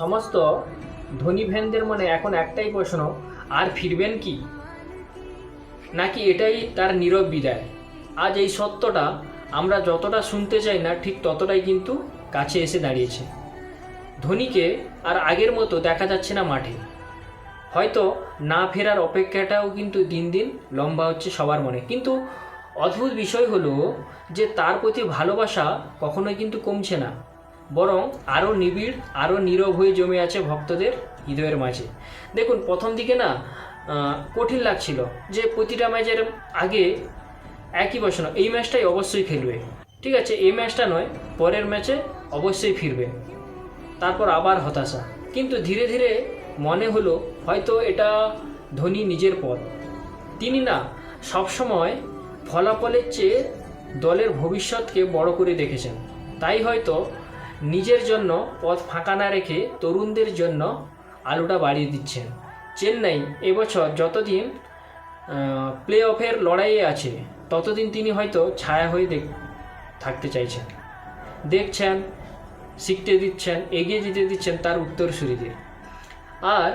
সমস্ত ধনী ফ্যানদের মনে এখন একটাই প্রশ্ন, আর ফিরবেন কি, নাকি এটাই তার নীরব বিদায়। আজ এই সত্যটা আমরা যতটা শুনতে চাই না, ঠিক ততটাই কিন্তু কাছে এসে দাঁড়িয়েছে। ধোনিকে আর আগের মতো দেখা যাচ্ছে না মাঠে। হয়তো না ফেরার অপেক্ষাটাও কিন্তু দিন দিন লম্বা হচ্ছে সবার মনে। কিন্তু অদ্ভুত বিষয় হলো যে তার প্রতি ভালোবাসা কখনোই কিন্তু কমছে না, বরং আরও নিবিড়, আরও নীরব হয়ে জমে আছে ভক্তদের হৃদয়ের মাঝে। দেখুন, প্রথম দিকে না কঠিন লাগছিল যে প্রতিটা ম্যাচের আগে একই প্রশ্ন, এই ম্যাচটাই অবশ্যই খেলবে, ঠিক আছে, এই ম্যাচটা নয়, পরের ম্যাচে অবশ্যই ফিরবে। তারপর আবার হতাশা। কিন্তু ধীরে ধীরে মনে হলো হয়তো এটা ধোনি নিজের পথ। তিনি না সবসময় ফলাফলের চেয়ে দলের ভবিষ্যৎকে বড় করে দেখেছেন। তাই হয়তো নিজের জন্য পথ ফাঁকা না রেখে তরুণদের জন্য আলুটা বাড়িয়ে দিচ্ছেন। চেন্নাই এবছর যতদিন প্লে অফের লড়াইয়ে আছে, ততদিন তিনি হয়তো ছায়া হয়ে থাকতে চাইছেন। দেখছেন, শিখতে দিচ্ছেন, এগিয়ে যেতে দিচ্ছেন তার উত্তরসূরিদের। আর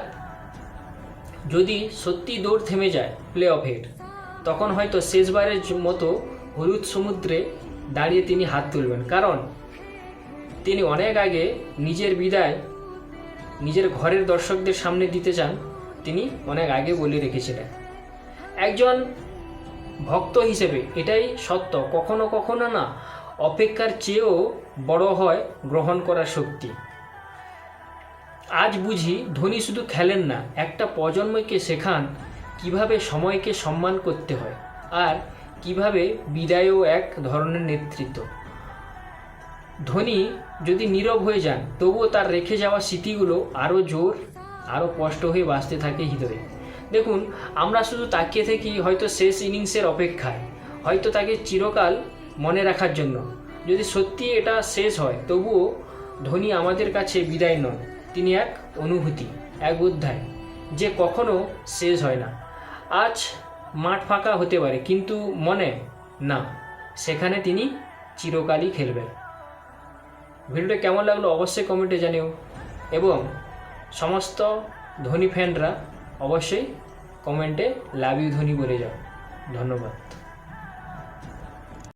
যদি সত্যি দৌড় থেমে যায় প্লে অফের, তখন হয়তো শেষবারের মতো হলুদ সমুদ্রে দাঁড়িয়ে তিনি হাত তুলবেন। কারণ তিনি অনেক আগে নিজের বিদায় নিজের ঘরের দর্শকদের সামনে দিতে চান, তিনি অনেক আগে বলে রেখেছিলেন। একজন ভক্ত হিসেবে এটাই সত্য, কখনো কখনো না অপেক্ষার চেয়েও বড় হয় গ্রহণ করার শক্তি। আজ বুঝি ধোনি শুধু খেলেন না, একটা প্রজন্মকে শেখান কিভাবে সময়কে সম্মান করতে হয়, আর কিভাবে বিদায়ও এক ধরনের নেতৃত্ব। ধোনি যদি নীরব হয়ে যান, তবুও তার রেখে যাওয়া স্মৃতিগুলো আরও জোর, আরও কষ্ট হয়ে বাঁচতে থাকে হৃদয়ে। দেখুন, আমরা শুধু তাকিয়ে থাকি হয়তো শেষ ইনিংসের অপেক্ষায়, হয়তো তাকে চিরকাল মনে রাখার জন্য। যদি সত্যি এটা শেষ হয়, তবুও ধোনি আমাদের কাছে বিদায় নন, তিনি এক অনুভূতি, এক অধ্যায় যে কখনো শেষ হয় না। আজ মাঠ ফাঁকা হতে পারে, কিন্তু মনে না, সেখানে তিনি চিরকালই খেলবেন। ভিডিওটা কেমন লাগলো অবশ্যই কমেন্টে জানিও, এবং সমস্ত ধোনি ফ্যানরা অবশ্যই কমেন্টে লাভ ইউ ধোনি বলে যাও। ধন্যবাদ।